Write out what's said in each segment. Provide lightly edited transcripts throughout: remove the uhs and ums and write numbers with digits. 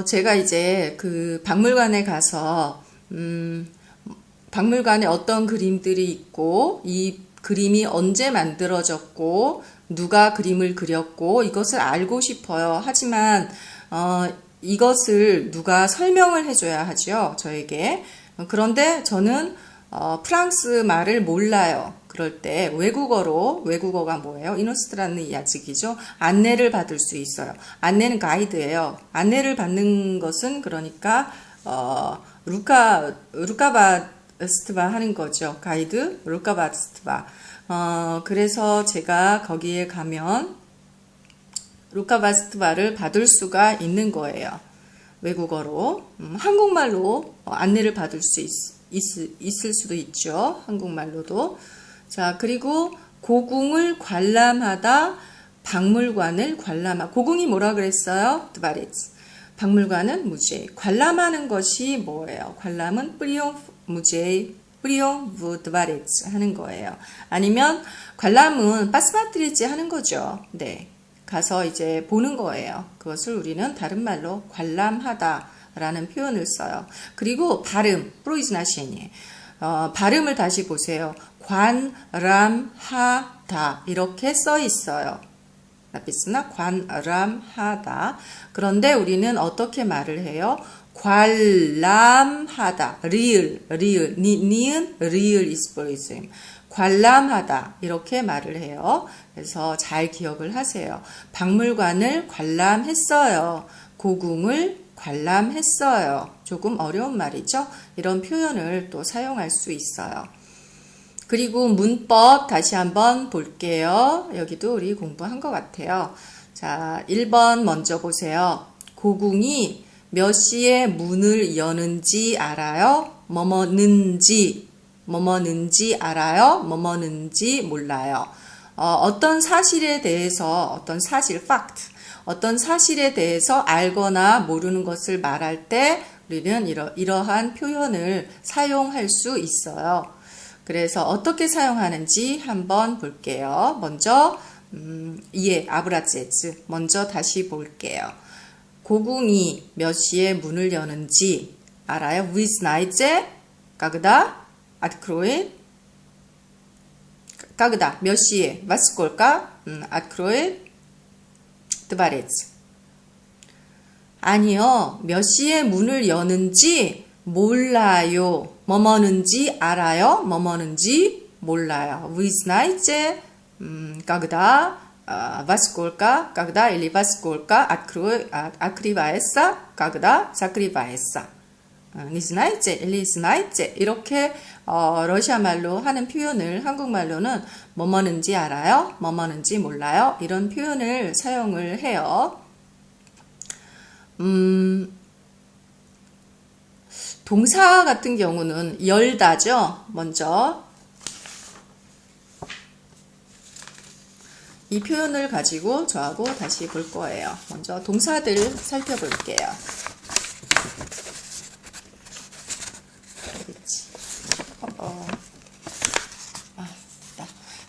제가 이제 그 박물관에 가서, 박물관에 어떤 그림들이 있고, 이 그림이 언제 만들어졌고, 누가 그림을 그렸고, 이것을 알고 싶어요. 하지만, 이것을 누가 설명을 해줘야 하죠, 저에게. 그런데 저는, 프랑스 말을 몰라요. 그럴 때 외국어가 뭐예요? 이노스트라는 야직이죠. 안내를 받을 수 있어요. 안내는 가이드예요. 안내를 받는 것은 그러니까 루카바스트바 하는 거죠. 가이드 루카바스트바. 그래서 제가 거기에 가면 루카바스트바를 받을 수가 있는 거예요. 외국어로. 한국말로 안내를 받을 수 있을 수도 있죠. 한국말로도. 자, 그리고 고궁을 관람하다, 박물관을 관람하다. 고궁이 뭐라 그랬어요? 드바레츠. 박물관은 무제. 관람하는 것이 뭐예요? 관람은 프리옹 무제, 프리옹 부 드바레츠 하는 거예요. 아니면 관람은 파스마트리지 하는 거죠. 네. 가서 이제 보는 거예요. 그것을 우리는 다른 말로 관람하다 라는 표현을 써요. 그리고 발음, 프로이즈나시니. 발음을 다시 보세요. 관람하다 이렇게 써 있어요. 나피스나 관람하다. 그런데 우리는 어떻게 말을 해요? 관람하다. 리을, 니은 리을 이스포리즘. 관람하다 이렇게 말을 해요. 그래서 잘 기억을 하세요. 박물관을 관람했어요. 고궁을 관람했어요. 조금 어려운 말이죠. 이런 표현을 또 사용할 수 있어요. 그리고 문법 다시 한번 볼게요. 여기도 우리 공부한 것 같아요. 자, 1번 먼저 보세요. 고궁이 몇 시에 문을 여는지 알아요? 뭐뭐는지 알아요? 뭐뭐는지 몰라요. 어떤 사실에 대해서 어떤 사실에 대해서 알거나 모르는 것을 말할 때 우리는 이러한 표현을 사용할 수 있어요. 그래서 어떻게 사용하는지 한번 볼게요. 먼저 아브라제츠 먼저 다시 볼게요. 고궁이 몇 시에 문을 여는지 알아요? Wie знаете, когда откроет? когда 몇 시에? Во сколько откроет dворец? 아니요. 몇 시에 문을 여는지 몰라요. 뭐뭐는지 알아요? 뭐뭐는지 몰라요. Вы знаете, когда, во сколько, когда или во сколько открывается, когда закрывается. Не знаете или знаете 이렇게 러시아 말로 하는 표현을 한국말로는 뭐뭐는지 알아요? 뭐뭐는지 몰라요? 이런 표현을 사용을 해요. 동사 같은 경우는 열다죠. 먼저 이 표현을 가지고 저하고 다시 볼 거예요. 먼저 동사들 살펴볼게요.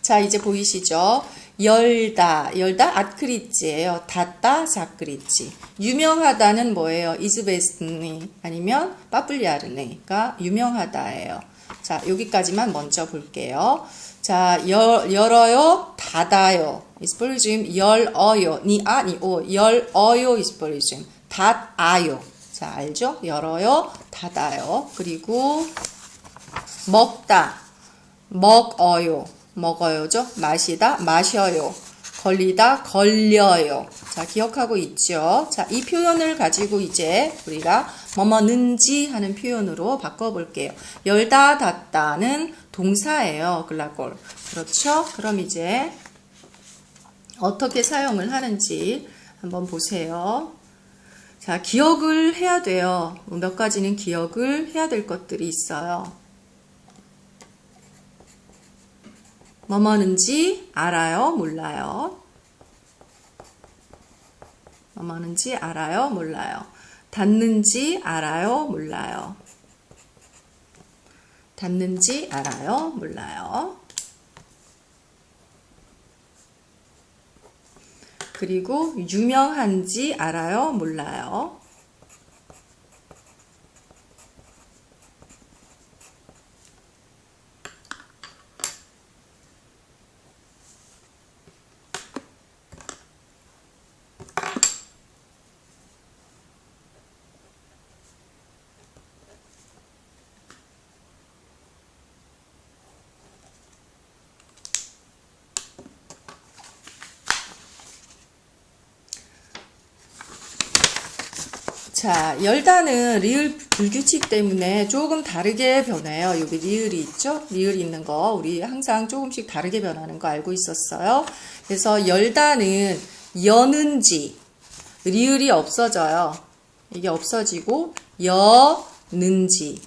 자, 이제 보이시죠? 열다 아크리치예요. 닫다 사크리치. 유명하다는 뭐예요? 이즈베스니 아니면 빠플리아르네가 유명하다예요. 자, 여기까지만 먼저 볼게요. 자, 열어요, 닫아요. 이스폴리즘 열어요. 니오 열어요 이스폴리즘 닫아요. 자, 알죠? 열어요, 닫아요. 그리고 먹다, 먹어요죠? 마시다, 마셔요. 걸리다, 걸려요. 자, 기억하고 있죠? 자, 이 표현을 가지고 이제 우리가 뭐뭐는지 하는 표현으로 바꿔볼게요. 열다, 닫다는 동사예요. 글라골. 그렇죠? 그럼 이제 어떻게 사용을 하는지 한번 보세요. 자, 기억을 해야 돼요. 몇 가지는 기억을 해야 될 것들이 있어요. 뭐뭐는지 알아요? 몰라요? 뭐뭐는지 알아요? 몰라요? 닫는지 알아요? 몰라요? 닫는지 알아요? 몰라요? 그리고 유명한지 알아요? 몰라요? 자, 열다는 리을 불규칙 때문에 조금 다르게 변해요. 여기 리을이 있죠? 리을이 있는 거 우리 항상 조금씩 다르게 변하는 거 알고 있었어요. 그래서 열다는 여는지 리을이 없어져요. 이게 없어지고 여는지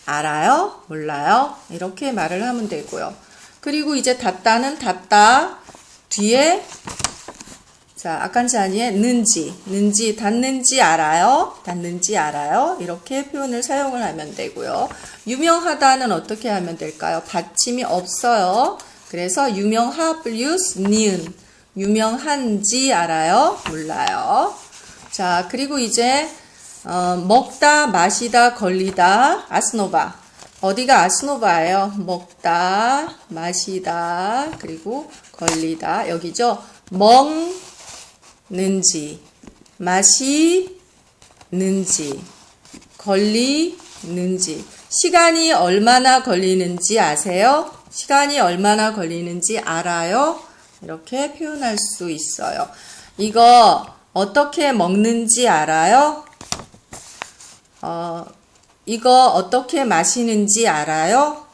알아요? 몰라요? 이렇게 말을 하면 되고요. 그리고 이제 닫다는 닫다 뒤에 자, 아칸자니의 는지 닫는지 알아요? 닫는지 알아요? 이렇게 표현을 사용을 하면 되고요. 유명하다는 어떻게 하면 될까요? 받침이 없어요. 그래서 유명하 플러스 니은 유명한지 알아요? 몰라요. 자, 그리고 이제 먹다, 마시다, 걸리다, 아스노바. 어디가 아스노바예요? 먹다, 마시다, 그리고 걸리다. 여기죠? 먹는지, 마시는지, 걸리는지. 시간이 얼마나 걸리는지 아세요? 시간이 얼마나 걸리는지 알아요? 이렇게 표현할 수 있어요. 이거 어떻게 먹는지 알아요? 이거 어떻게 마시는지 알아요?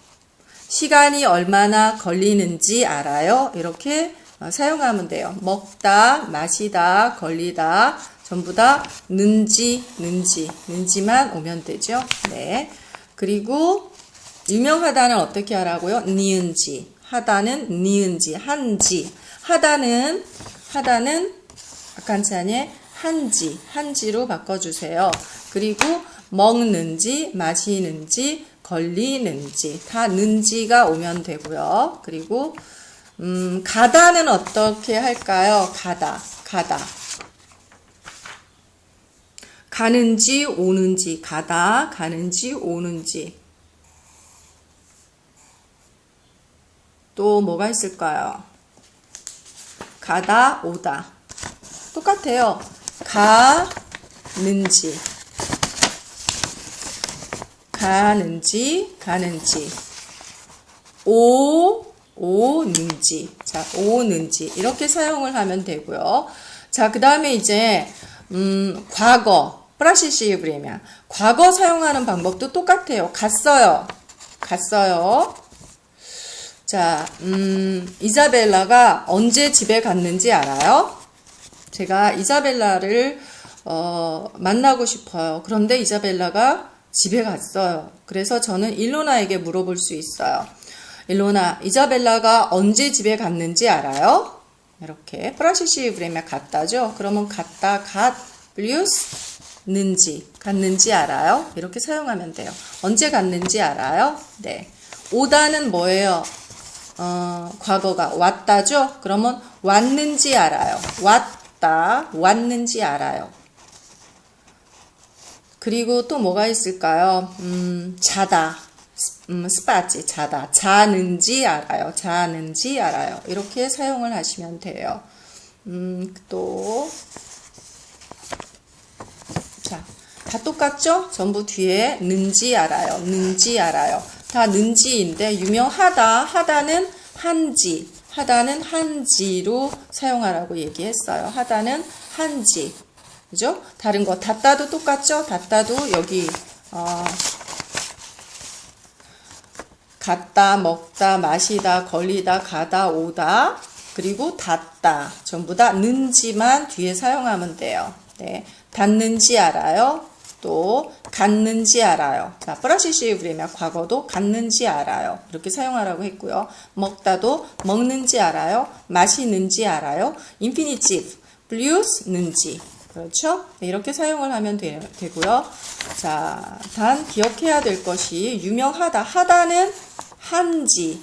시간이 얼마나 걸리는지 알아요? 이렇게 사용하면 돼요. 먹다, 마시다, 걸리다 전부 다 는지만 오면 되죠. 네. 그리고 유명하다는 어떻게 하라고요? 니은지, 하다는 니은지, 한지, 하다는 아칸찬의 한지로 바꿔주세요. 그리고 먹는지, 마시는지, 걸리는지 다 는지가 오면 되고요. 그리고 가다는 어떻게 할까요? 가다. 가는지, 오는지, 가다, 가는지, 오는지. 또 뭐가 있을까요? 가다, 오다. 똑같아요. 가는지, 오는지. 자, 오는지. 이렇게 사용을 하면 되고요. 자, 그 다음에 이제, 과거. 프라시시브리면. 과거 사용하는 방법도 똑같아요. 갔어요. 자, 이자벨라가 언제 집에 갔는지 알아요? 제가 이자벨라를, 만나고 싶어요. 그런데 이자벨라가 집에 갔어요. 그래서 저는 일로나에게 물어볼 수 있어요. 일로나, 이자벨라가 언제 집에 갔는지 알아요? 이렇게 프라시시브레면 갔다죠. 그러면 갔다 갔는지 알아요? 이렇게 사용하면 돼요. 언제 갔는지 알아요? 네. 오다는 뭐예요? 과거가 왔다죠. 그러면 왔는지 알아요. 왔는지 알아요. 그리고 또 뭐가 있을까요? 자다. 스파지, 자다. 자는지 알아요. 이렇게 사용을 하시면 돼요. 또. 자, 다 똑같죠? 전부 뒤에 는지 알아요. 다 는지인데, 하다는 한지로 사용하라고 얘기했어요. 하다는 한지. 그죠? 다른 거, 닫다도 똑같죠? 닫다도 여기, 갔다, 먹다, 마시다, 걸리다, 가다, 오다, 그리고 닫다. 전부 다 는지만 뒤에 사용하면 돼요. 네. 닫는지 알아요? 또, 갔는지 알아요. 자, 프라시시브리면 과거도 갔는지 알아요. 이렇게 사용하라고 했고요. 먹다도 먹는지 알아요? 마시는지 알아요? 인피니티브, 플러스는지. 그렇죠? 네, 이렇게 사용을 하면 되고요. 자, 단 기억해야 될 것이 유명하다. 하다는 한지.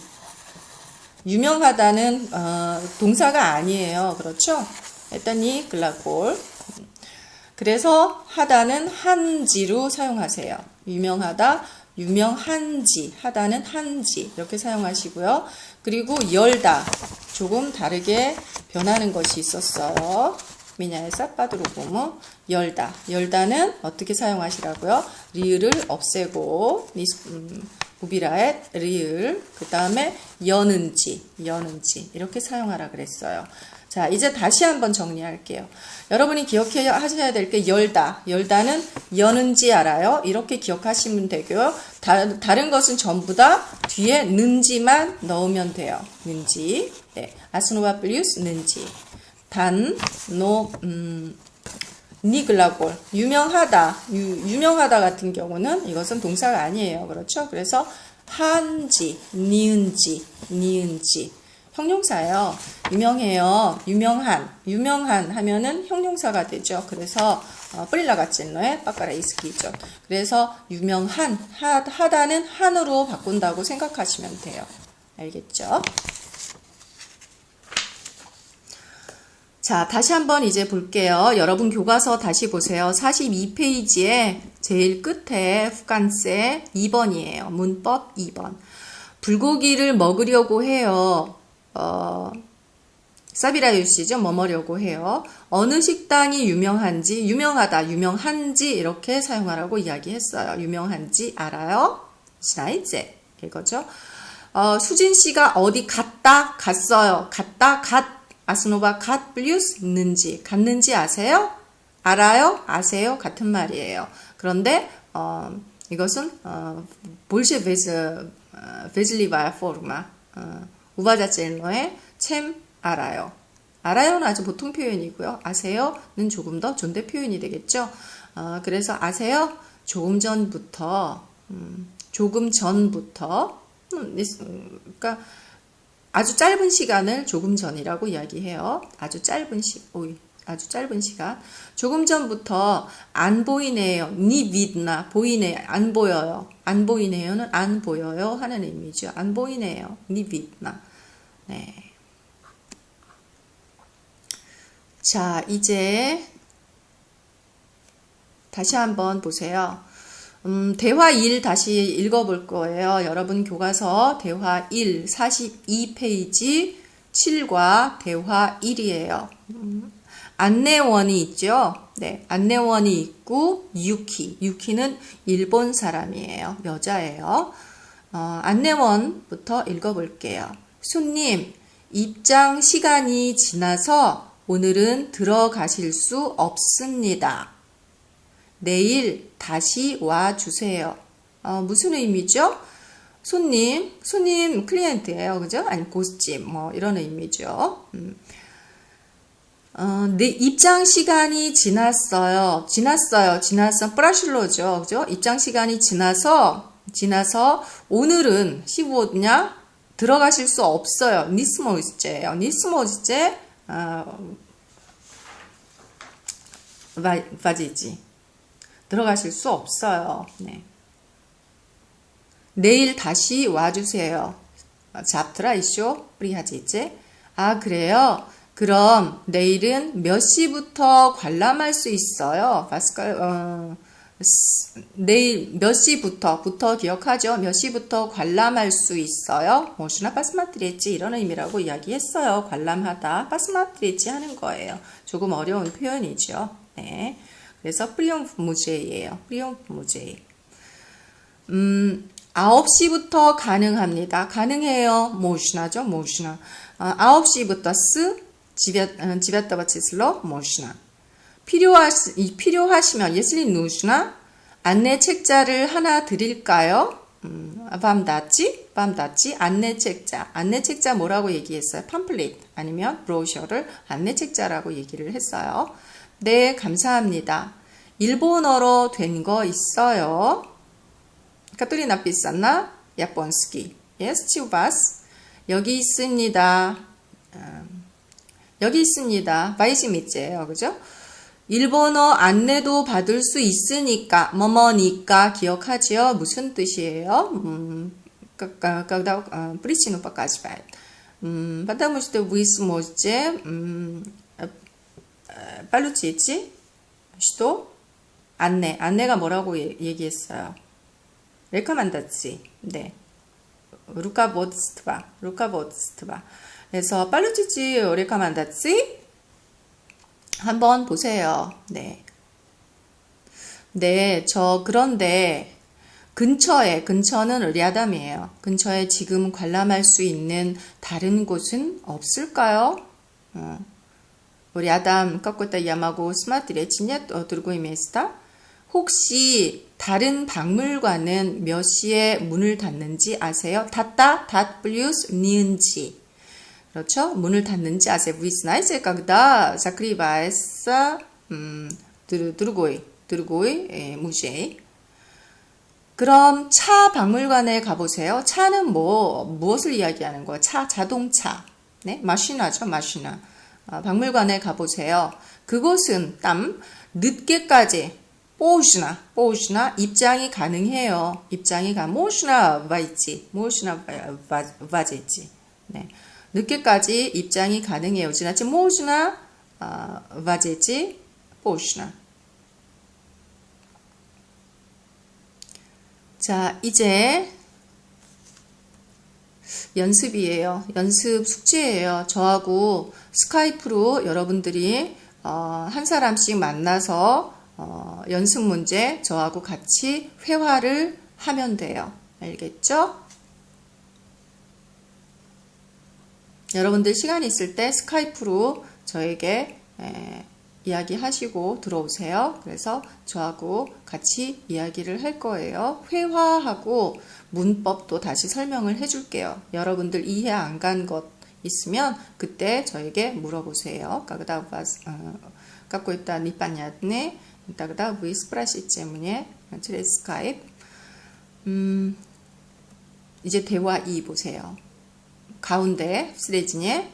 유명하다는 동사가 아니에요. 그렇죠? 일단이 글라골. 그래서 하다는 한지로 사용하세요. 유명하다, 유명한지, 하다는 한지 이렇게 사용하시고요. 그리고 열다 조금 다르게 변하는 것이 있었어요. 미냐의 사파드로 보면 열다는 어떻게 사용하시라고요? 리을을 없애고 부비라의 리을 그 다음에 여는지 이렇게 사용하라 그랬어요. 자, 이제 다시 한번 정리할게요. 여러분이 기억하셔야 될 게 열다. 열다는 여는지 알아요? 이렇게 기억하시면 되고요. 다른 것은 전부 다 뒤에 는지만 넣으면 돼요. 는지. 네. 아스노바 플리우스 는지. 단, 노, 니글라골. 유명하다. 유명하다 같은 경우는 이것은 동사가 아니에요. 그렇죠? 그래서 한지, 니은지. 형용사예요. 유명해요. 유명한 하면은 형용사가 되죠. 그래서 프릴라가찐노에 빠까라 이스키죠. 그래서 유명한 하다는 한으로 바꾼다고 생각하시면 돼요. 알겠죠? 자, 다시 한번 이제 볼게요. 여러분 교과서 다시 보세요. 42페이지에 제일 끝에 후간세 2번이에요. 문법 2번. 불고기를 먹으려고 해요. 사비라유시죠. 뭐뭐려고 해요. 어느 식당이 유명한지 이렇게 사용하라고 이야기했어요. 유명한지 알아요? 시나이제 이거죠. 수진 씨가 어디 갔어요. 아스노바 갓 플ю스 갔는지 아세요? 알아요? 아세요? 같은 말이에요. 그런데 이것은 볼셰 베즐리바야 포르마 우바자젤노의 챔 알아요. 알아요는 아주 보통 표현이고요. 아세요는 조금 더 존대 표현이 되겠죠. 그래서 아세요? 조금 전부터 그러니까 아주 짧은 시간을 조금 전이라고 이야기해요. 아주 짧은 시간. 조금 전부터 안 보이네요. 니 믿나 보이네 안 보여요. 안 보이네요는 안 보여요 하는 의미죠. 안 보이네요. 니 믿나. 네. 자, 이제 다시 한번 보세요. 대화 1 다시 읽어볼 거예요. 여러분 교과서 대화 1 42페이지 7과 대화 1이에요. 안내원이 있죠. 네, 안내원이 있고 유키는 일본 사람이에요. 여자예요. 안내원부터 읽어볼게요. 손님, 입장 시간이 지나서 오늘은 들어가실 수 없습니다. 내일 다시 와주세요. 무슨 의미죠? 손님 클리엔트예요. 그죠? 아니 고스집 이런 의미죠. 내 입장 시간이 지나서 프라실로죠. 그죠? 입장 시간이 지나서 오늘은 15냐 들어가실 수 없어요. 니스모즈제예요. 니스모즈제 바지지. 들어가실 수 없어요. 네. 내일 다시 와주세요. 잡트라 이쇼 프리하지제. 그래요? 그럼 내일은 몇 시부터 관람할 수 있어요? 내일 몇 시부터 기억하죠? 몇 시부터 관람할 수 있어요? 모슈나 파스마트리지 이런 의미라고 이야기했어요. 관람하다 파스마트리지 하는 거예요. 조금 어려운 표현이죠. 네. 그래서 프리용프 무제이예요. 프리용프 무제이. 9시부터 가능합니다. 가능해요. 모슈나죠. 모슈나. 9시부터 집에다바치슬로 모슈나. 필요하시면 예슬리 누슈나 안내 책자를 하나 드릴까요? 밤다치 안내 책자 뭐라고 얘기했어요? 팜플릿 아니면 브로셔를 안내 책자라고 얘기를 했어요. 네, 감사합니다. 일본어로 된 거 있어요. 카토리 나피쌌나? 야폰스키. Yes, 치우바스. 여기 있습니다. 바이시미제예요. 그죠? 일본어 안내도 받을 수 있으니까 뭐뭐니까 기억하지요? 무슨 뜻이에요? 프리치노 빠까지발. потому что вы сможете получить что? 안내가 뭐라고 얘기했어요? 레코멘다치. 네. 루카보트스트바. 그래서 빨루치치 레코멘다치 한번 보세요. 네. 네, 그런데 근처는 랴담이에요. 근처에 지금 관람할 수 있는 다른 곳은 없을까요? 우리 아담 какой-то я могу смотреть нет другое место? 혹시 다른 박물관은 몇 시에 문을 닫는지 아세요? 닫다, 닫 플ю스 니은지. 그렇죠? 문을 닫는지 아세요? Вы знаете, когда закрывается другой музей? 그럼 차 박물관에 가보세요. 차는 무엇을 이야기하는 거예요? 차, 자동차. 네, 마시나죠, 마시나. 박물관에 가보세요. 그곳은 늦게까지 뽀시나 입장이 가능해요. 모시나 와있지. 네, 늦게까지 입장이 가능해요. 지나치 모시나 와제지 뽀시나. 자, 이제 연습이에요. 연습 숙제예요. 저하고 스카이프로 여러분들이 한 사람씩 만나서 연습 문제 저하고 같이 회화를 하면 돼요. 알겠죠? 여러분들 시간 있을 때 스카이프로 저에게 이야기하시고 들어오세요. 그래서 저하고 같이 이야기를 할 거예요. 회화하고 문법도 다시 설명을 해줄게요. 여러분들 이해 안 간 것 있으면 그때 저에게 물어보세요. Когда у вас какой-то непонятный, тогда вы спросите мне через Skype. 이제 대화 2 보세요. 가운데 스레진에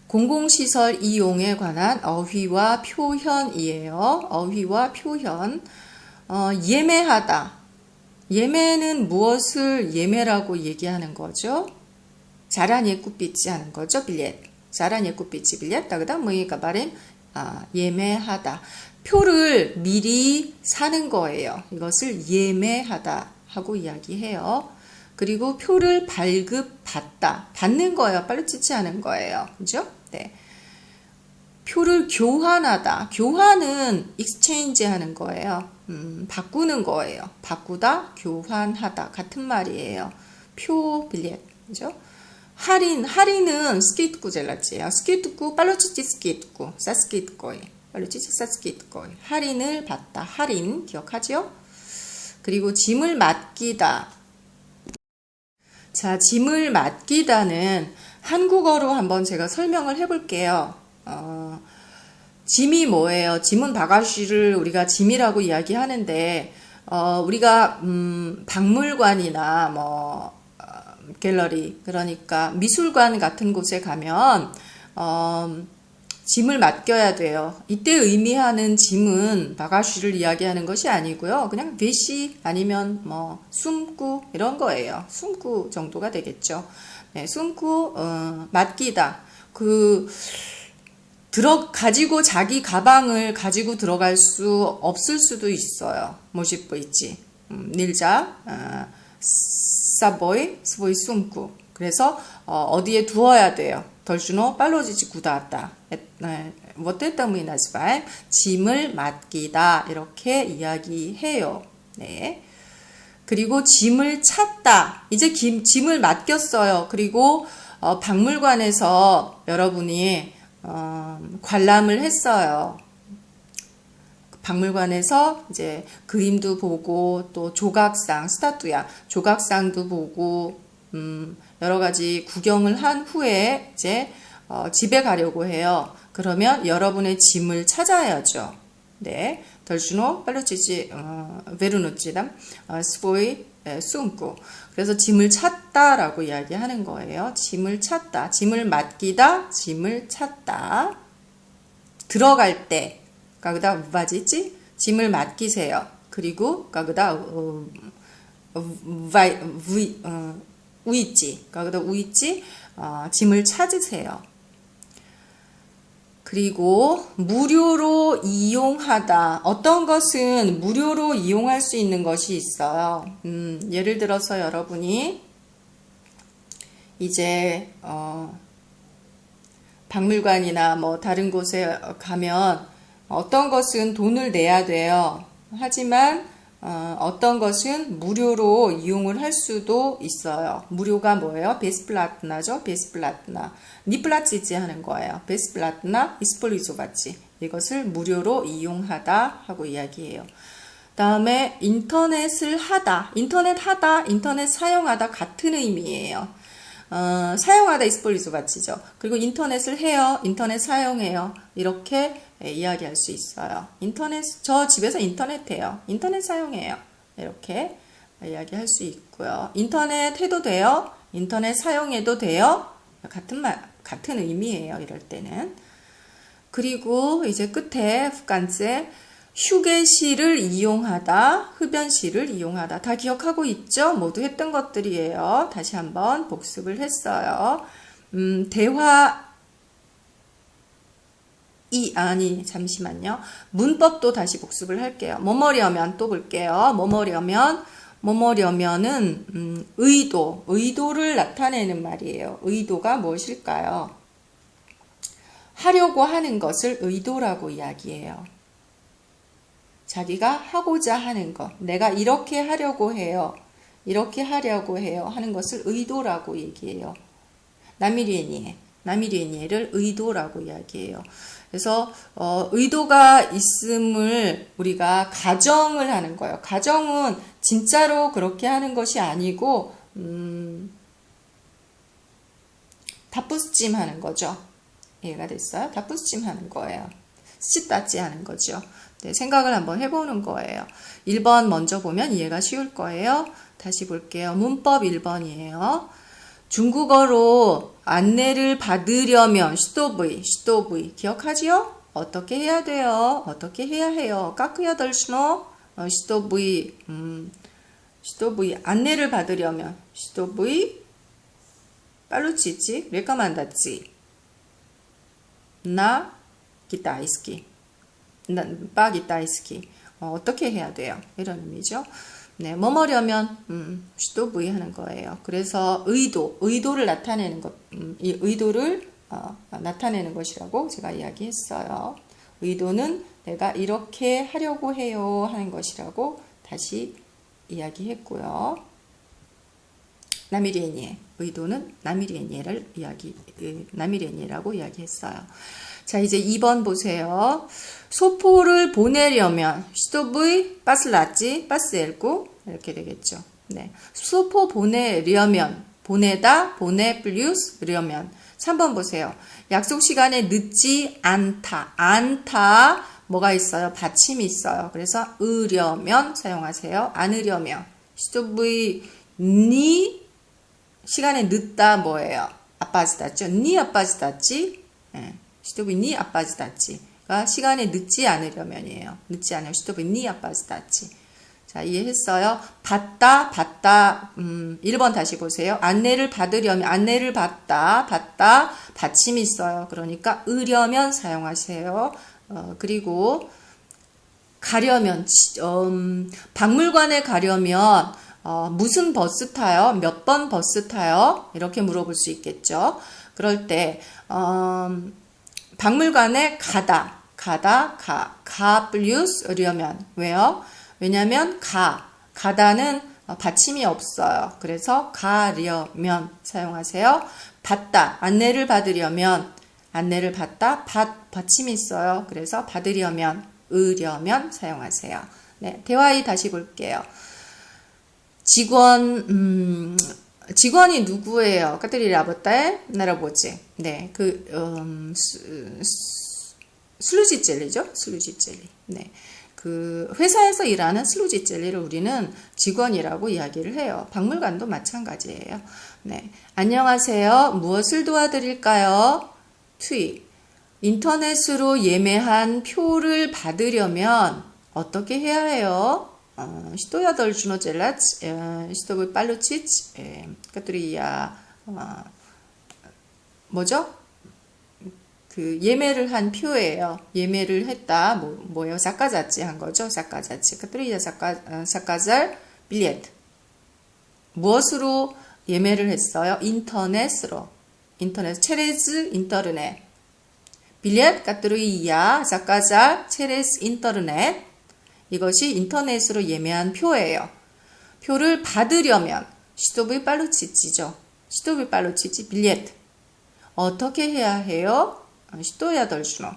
공공시설 이용에 관한 어휘와 표현이에요. 어휘와 표현. 예매하다. 예매는 무엇을 예매라고 얘기하는 거죠? 자라니에 꾸삐치 하는 거죠. 빌렛. 자라니에 꾸삐치 빌렛. тогда мы говорим 예매하다. 표를 미리 사는 거예요. 이것을 예매하다 하고 이야기해요. 그리고 표를 발급받다. 받는 거예요. 빨리치치 하는 거예요. 그죠? 네. 표를 교환하다. 교환은 exchange 하는 거예요. 바꾸는 거예요. 바꾸다, 교환하다. 같은 말이에요. 표, 빌렛. 그죠? 할인은 스키트구 젤라지예요. 스키트구, 빨로치치 스키트구, 사스키트거이. 빨로치치 사스키트거이. 할인을 받다. 할인, 기억하죠? 그리고 짐을 맡기다. 자, 짐을 맡기다는 한국어로 한번 제가 설명을 해볼게요. 짐이 뭐예요? 짐은 바가지를 우리가 짐이라고 이야기하는데, 우리가 박물관이나 갤러리, 그러니까 미술관 같은 곳에 가면 짐을 맡겨야 돼요. 이때 의미하는 짐은 바가지를 이야기하는 것이 아니고요. 그냥 배시 아니면 숨구 이런 거예요. 숨구 정도가 되겠죠. 네, 숨구 맡기다. 가지고 자기 가방을 가지고 들어갈 수 없을 수도 있어요. 모집보 있지. 닐자 사보이 숨구. 그래서 어디에 두어야 돼요. 덜주노 빨로지지 구다왔다. 뭐때 때문에 나지발 짐을 맡기다 이렇게 이야기해요. 네. 그리고 짐을 찾다. 이제 짐을 맡겼어요. 그리고 박물관에서 여러분이 관람을 했어요. 박물관에서 이제 그림도 보고 또 조각상, 스타투야, 조각상도 보고 여러 가지 구경을 한 후에 이제 집에 가려고 해요. 그러면 여러분의 짐을 찾아야죠. 네, 덜주노 빨로치지 베르노치담 스보이 숨고. 그래서 짐을 찾다라고 이야기하는 거예요. 짐을 찾다, 짐을 맡기다, 짐을 찾다. 들어갈 때, 가그다 우바지지 짐을 맡기세요. 그리고 가그다 우있지, 가그다 우있지 짐을 찾으세요. 그리고 무료로 이용하다. 어떤 것은 무료로 이용할 수 있는 것이 있어요. 예를 들어서 여러분이 이제 박물관이나 다른 곳에 가면 어떤 것은 돈을 내야 돼요. 하지만 어떤 것은 무료로 이용을 할 수도 있어요. 무료가 뭐예요? 베스플라트나죠. 베스플라트나. 니플라치지 하는 거예요. 베스플라트나 이스폴리조바치. 이것을 무료로 이용하다 하고 이야기해요. 다음에 인터넷을 하다. 인터넷 사용하다 같은 의미예요. 사용하다 이스폴리조바치죠. 그리고 인터넷을 해요. 인터넷 사용해요. 이렇게 이야기할 수 있어요. 저 집에서 인터넷 해요. 인터넷 사용해요. 이렇게 이야기할 수 있고요. 인터넷 해도 돼요. 인터넷 사용해도 돼요. 같은 의미예요. 이럴 때는. 그리고 이제 끝에 후간제 휴게실을 이용하다, 흡연실을 이용하다. 다 기억하고 있죠? 모두 했던 것들이에요. 다시 한번 복습을 했어요. 잠시만요. 문법도 다시 복습을 할게요. 뭐뭐려면 또 볼게요. 뭐뭐려면은 의도를 나타내는 말이에요. 의도가 무엇일까요? 하려고 하는 것을 의도라고 이야기해요. 자기가 하고자 하는 것, 내가 이렇게 하려고 해요. 이렇게 하려고 해요. 하는 것을 의도라고 얘기해요. 나미리에니에를 의도라고 이야기해요. 그래서 의도가 있음을 우리가 가정을 하는 거예요. 가정은 진짜로 그렇게 하는 것이 아니고 다뿌스찜 하는 거죠. 이해가 됐어요? 다뿌스찜 하는 거예요. 스치따찌 하는 거죠. 네, 생각을 한번 해보는 거예요. 1번 먼저 보면 이해가 쉬울 거예요. 다시 볼게요. 문법 1번이에요. 중국어로 안내를 받으려면 시도부이 기억하지요? 어떻게 해야 돼요? 어떻게 해야 해요? 까크야 덜스노 시도부이 안내를 받으려면 시도부이 빨루치지 레카만다지 나 기타이스키 빠 기타이스키 어떻게 해야 돼요? 이런 의미죠. 네, 뭐뭐려면 시도부이 하는 거예요. 그래서 의도를 나타내는 것, 이 의도를 나타내는 것이라고 제가 이야기했어요. 의도는 내가 이렇게 하려고 해요 하는 것이라고 다시 이야기했고요. 나미리에니에 의도는 나미리에니에라고 이야기했어요. 자, 이제 2번 보세요. 소포를 보내려면 시도부이 빠슬라찌 빠스엘고 이렇게 되겠죠. 네, 소포 보내려면 보내다 보내플ю스려면 3번 보세요. 약속 시간에 늦지 않다 뭐가 있어요? 받침이 있어요. 그래서 으려면 사용하세요. 않으려면 시도부이 니 시간에 늦다 뭐예요? 아빠지다죠. 니 아빠지다지. 네. 시도부니 아빠지다치가 시간에 늦지 않으려면이에요. 늦지 않으면 시도부니 아빠지다치. 자, 이해했어요? 받다 1번 다시 보세요. 안내를 받다 받침이 있어요. 그러니까 으려면 사용하세요. 그리고 가려면 박물관에 가려면 무슨 버스 타요? 몇 번 버스 타요? 이렇게 물어볼 수 있겠죠. 그럴 때 박물관에 가다 플ю스려면 왜요? 왜냐면 가다는 받침이 없어요. 그래서 가려면 사용하세요. 받다 안내를 받으려면 안내를 받다 받침이 있어요. 그래서 받으려면 으려면 사용하세요. 네, 대화의 다시 볼게요. 직원이 누구예요? 까뜨리 라보타에 나라보지. 네, 슬루지 젤리죠? 슬루지 젤리. 네. 그 회사에서 일하는 슬루지 젤리를 우리는 직원이라고 이야기를 해요. 박물관도 마찬가지예요. 네. 안녕하세요. 무엇을 도와드릴까요? 인터넷으로 예매한 표를 받으려면 어떻게 해야 해요? 시도야 덜 주노 젤라츠, 시도브 빨루치츠, 까뚜리야, 뭐죠? 그 예매를 한 표예요. 예매를 했다. 뭐예요? 사카자치 한 거죠. 사카자치. 까뚜리야 사카잘 빌리에트. 무엇으로 예매를 했어요? 인터넷으로. 체레즈 인터넷. 빌리에트 까뚜리야 사카잘 체레즈 인터넷. 이것이 인터넷으로 예매한 표예요. 표를 받으려면 시도비 빨루치지죠. 시도비 빨루치지 빌리에트. 어떻게 해야 해요? 시도야 덜주노.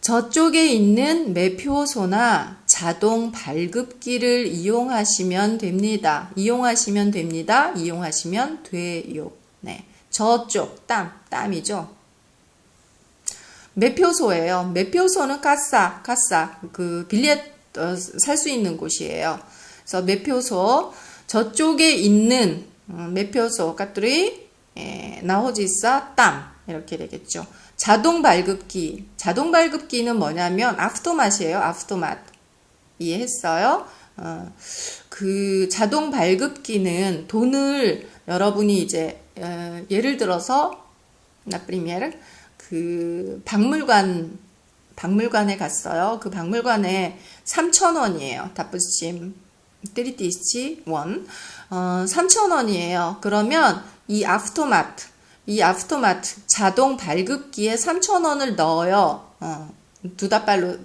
저쪽에 있는 매표소나 자동 발급기를 이용하시면 됩니다. 이용하시면 됩니다. 이용하시면 돼요. 네. 저쪽, 땀이죠. 매표소예요. 매표소는 카사, 그 빌렛 살 수 있는 곳이에요. 그래서 매표소, 저쪽에 있는 매표소, 까뚜리, 나호지사, 땀 이렇게 되겠죠. 자동 발급기는 뭐냐면 아프토맛이에요. 아프토맛. 이해했어요? 그 자동 발급기는 돈을 여러분이 이제 예를 들어서 나프리미에르 그 박물관에 갔어요. 그 박물관에 3,000원이에요. 다프심 띠리띠시 원 3,000원이에요. 그러면 이 아프토마트 자동 발급기에 3,000원을 넣어요. 두다빨로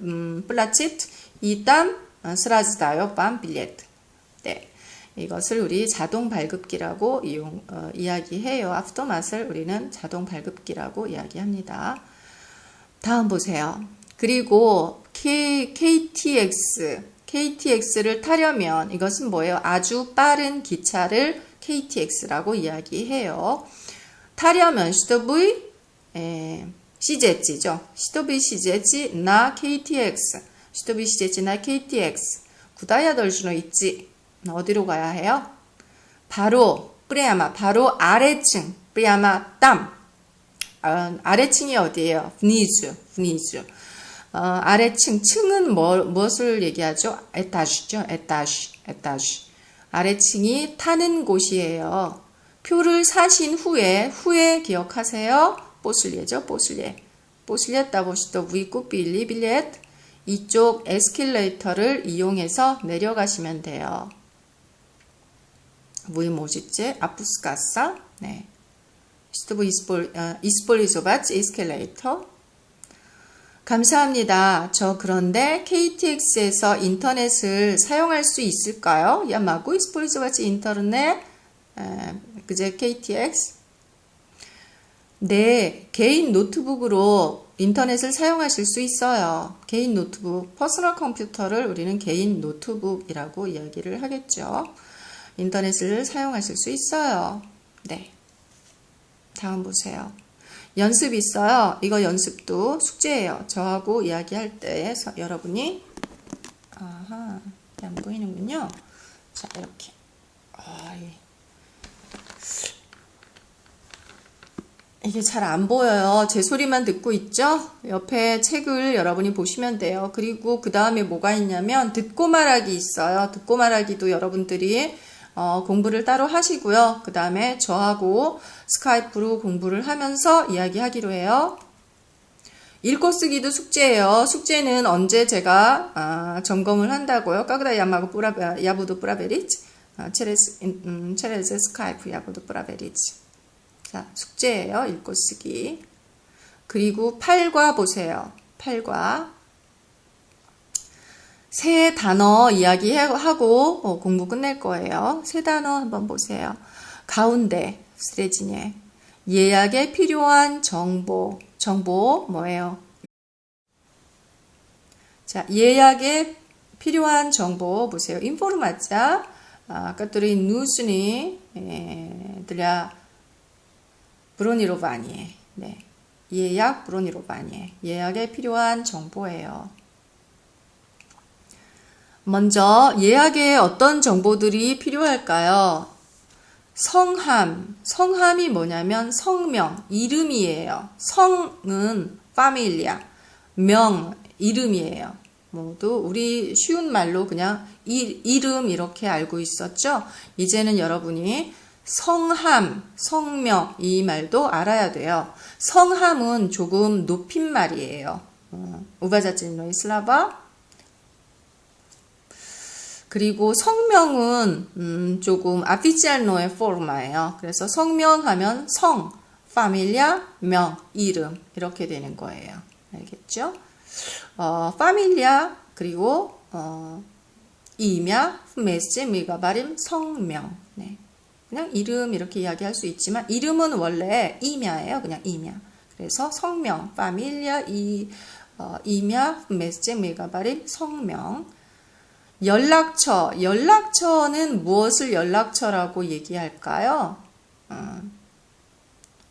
플라치트 이땀 스라즈다요 빰 빌레트. 네. 이것을 우리 자동 발급기라고 이야기해요. 아프토맛을 우리는 자동 발급기라고 이야기합니다. 다음 보세요. 그리고 KTX를 타려면 이것은 뭐예요? 아주 빠른 기차를 KTX라고 이야기해요. 타려면 시도부이 시제지죠. 시도부이 시제지 나 KTX. 시도부이 시제지 나 KTX. 구다야 덜주노 있지. 어디로 가야 해요? 바로 바로 아래층 프리아마 땀. 아래층이 어디예요? vnizu. 아래층 층은 무엇을 얘기하죠? 에타주죠. 에타주. 아래층이 타는 곳이에요. 표를 사신 후에 기억하세요. 보슬리에죠. 보슬리에 따보시도 위꾸 빌리빌렛. 이쪽 에스컬레이터를 이용해서 내려가시면 돼요. 위 뭐지지? 아푸스카사. 네. 시도부 이스폴리조바츠 에스컬레이터. 감사합니다. 저 그런데 KTX에서 인터넷을 사용할 수 있을까요? 야마고 이스폴리조바츠 인터넷. 그제 KTX. 네, 개인 노트북으로 인터넷을 사용하실 수 있어요. 개인 노트북, 퍼스널 컴퓨터를 우리는 개인 노트북이라고 이야기를 하겠죠. 인터넷을 사용하실 수 있어요. 네. 다음 보세요. 연습 있어요. 이거 연습도 숙제예요. 저하고 이야기할 때 여러분이 안 보이는군요. 자, 이렇게. 이게 잘 안 보여요. 제 소리만 듣고 있죠? 옆에 책을 여러분이 보시면 돼요. 그리고 그 다음에 뭐가 있냐면 듣고 말하기 있어요. 듣고 말하기도 여러분들이 공부를 따로 하시고요. 그 다음에 저하고 스카이프로 공부를 하면서 이야기하기로 해요. 읽고 쓰기도 숙제예요. 숙제는 언제 제가 점검을 한다고요? 까그다 야부도 뿌라베리츠 체레즈 스카이프 야부도 뿌라베리츠. 자, 숙제예요. 읽고 쓰기. 그리고 8과 보세요. 8과 세 단어 이야기하고 공부 끝낼 거예요. 세 단어 한번 보세요. 가운데 스레지네 예약에 필요한 정보 뭐예요? 자, 예약에 필요한 정보 보세요. 인포르마자 까뚜리 누스니 들려 브로니로바니에. 네. 예약 브로니로바니에. 예약에 필요한 정보예요. 먼저 예약에 어떤 정보들이 필요할까요? 성함이 뭐냐면 성명, 이름이에요. 성은 파밀리아, 명, 이름이에요. 모두 우리 쉬운 말로 그냥 이름 이렇게 알고 있었죠? 이제는 여러분이 성함, 성명 이 말도 알아야 돼요. 성함은 조금 높임말이에요. 우바자진노이 슬라바. 그리고 성명은 조금 아피치알노의 포르마예요. 그래서 성명하면 성, 파밀리아, 명, 이름 이렇게 되는 거예요. 알겠죠? 파밀리아 그리고 이냐 메시 미가바림 성명. 네. 그냥 이름 이렇게 이야기할 수 있지만 이름은 원래 이냐예요. 그냥 이냐. 그래서 성명, 파밀리아 이냐 메시 미가바림 성명. 연락처. 연락처는 무엇을 연락처라고 얘기할까요?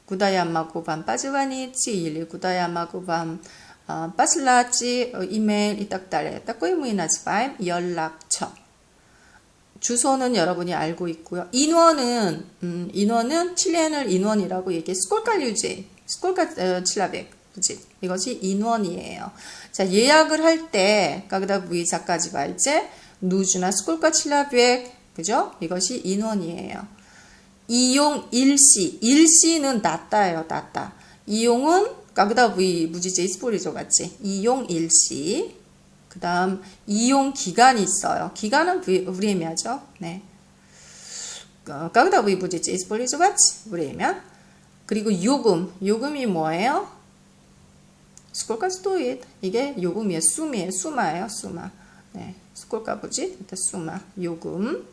구다야마고 밤 빠지와니치 일리 구다야마고 밤 빠슬라치 이메일 이딱달래 딱꼬이무이나지 밤 연락처. 주소는 여러분이 알고 있고요. 인원은 칠레널 인원이라고 얘기해. 스콜카 칠라백 부지. 이것이 인원이에요. 자, 예약을 할 때 까그다 부이자까지 말제 누주나 스콜카 칠라백 그죠? 이것이 인원이에요. 이용 일시는 낫다예요. 낫다. 이용은 까그다 부이 무지제 이스포리조 같지. 이용 일시. 그 다음 이용 기간이 있어요. 기간은 브레미아죠. 네. 까그다 부이 무지제 이스포리조 같지. 브레미아. 그리고 요금이 뭐예요? 스콜카 스토잇. 이게 요금이에요. 수마예요. 수마. 네. 스콜카 부지. 수마. 요금.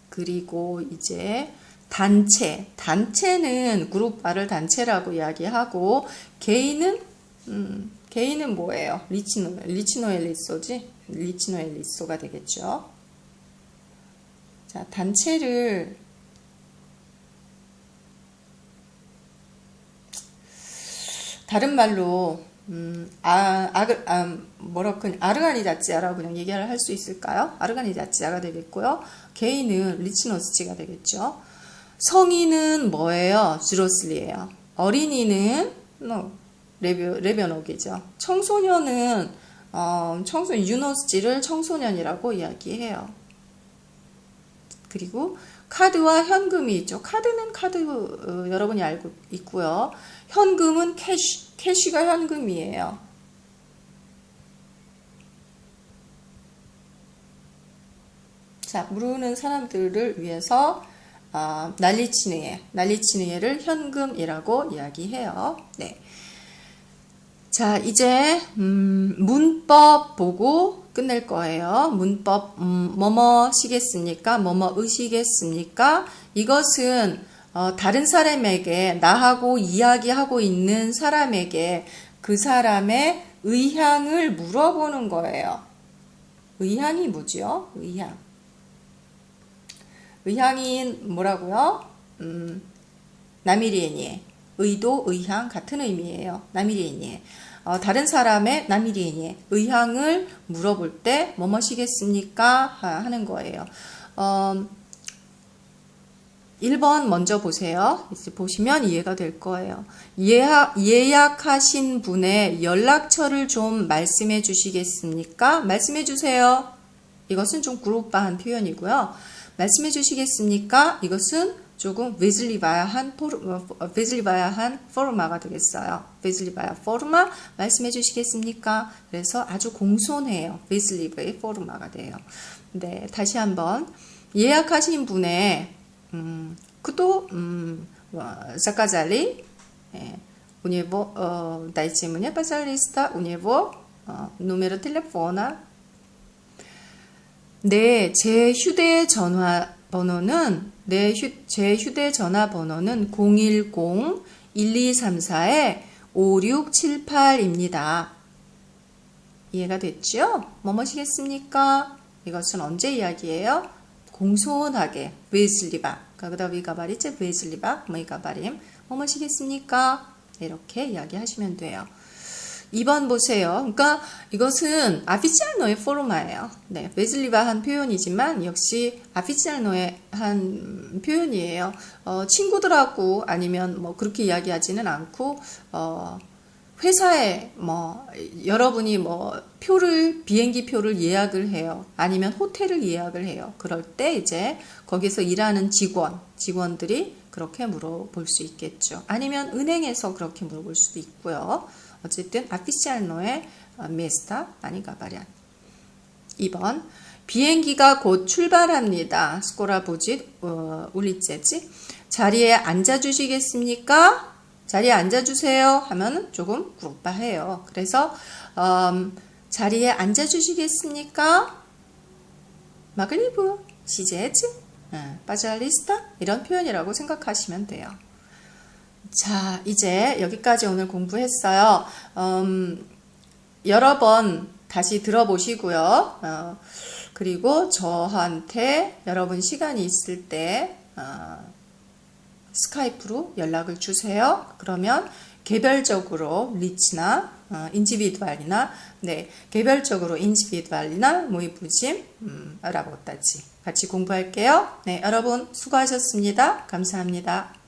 그리고 이제 단체는 그룹바를 단체라고 이야기하고 개인은 뭐예요? 리치노엘리소지? 리치노엘리소가 되겠죠. 자, 단체를 다른 말로 아르가니자치아라고 그냥 얘기를 할 수 있을까요? 아르가니자치아가 되겠고요. 개인은 리치노스치가 되겠죠. 성인은 뭐예요? 주로슬리예요. 어린이는 레변옥이죠. 청소년은 유노스치를 청소년이라고 이야기해요. 그리고 카드와 현금이 있죠. 카드는 여러분이 알고 있고요. 현금은 캐시가 현금이에요. 자, 모르는 사람들을 위해서 난리치느예를 현금이라고 이야기해요. 네. 자, 이제 문법 보고 끝낼 거예요. 문법 뭐뭐 시겠습니까? 뭐뭐 의시겠습니까? 이것은 다른 사람에게 나하고 이야기하고 있는 사람에게 그 사람의 의향을 물어보는 거예요. 의향이 뭐죠? 의향이 뭐라고요? 나미리에니에. 의도, 의향 같은 의미예요. 나미리에니에. 다른 사람의 나미리에니에 의향을 물어볼 때 뭐뭐시겠습니까? 하는 거예요. 1번 먼저 보세요. 이제 보시면 이해가 될 거예요. 예약하신 분의 연락처를 좀 말씀해 주시겠습니까? 말씀해 주세요. 이것은 좀 그룹화한 표현이고요. 말씀해 주시겠습니까? 이것은 조금 웨즐리바야한 포르마가 되겠어요. 웨즐리바야 포르마 말씀해 주시겠습니까? 그래서 아주 공손해요. 웨즐리바의 포르마가 돼요. 네, 다시 한번 예약하신 분의 그도 자카잘리 우니보 다이치문에 파살리스타 우니보 누메로 텔레포나. 네, 제 휴대전화 번호는 제 휴대전화번호는 010-1234-5678입니다. 이해가 됐죠? 뭐뭐시겠습니까? 이것은 언제 이야기예요? 공손하게 웨즐리바 가그다 위가바리체 웨즐리바 뭐이가바림 뭐뭐시겠습니까? 이렇게 이야기하시면 돼요. 2번 보세요. 그러니까 이것은 아피치알노의 포르마예요. 네, 웨즐리바한 표현이지만 역시 아피치알노의 한 표현이에요. 친구들하고 아니면 뭐 그렇게 이야기하지는 않고 회사에 뭐 여러분이 뭐 비행기 표를 예약을 해요. 아니면 호텔을 예약을 해요. 그럴 때 이제 거기서 일하는 직원들이 그렇게 물어볼 수 있겠죠. 아니면 은행에서 그렇게 물어볼 수도 있고요. 어쨌든 아피시알노의 메스타 아니가 바리안. 2번 비행기가 곧 출발합니다. 스코라 보짓 울리제지. 자리에 앉아주시겠습니까? 자리에 앉아주세요 하면 조금 구르바해요. 그래서 자리에 앉아주시겠습니까? 마글리브 시제즈 빠잘리스타 이런 표현이라고 생각하시면 돼요. 자, 이제 여기까지 오늘 공부했어요. 여러 번 다시 들어보시고요. 그리고 저한테 여러분 시간이 있을 때 스카이프로 연락을 주세요. 그러면 개별적으로 리치나 인지비두알이나 개별적으로 인지비두알이나 모이부짐 알아보다지 같이 공부할게요. 네, 여러분 수고하셨습니다. 감사합니다.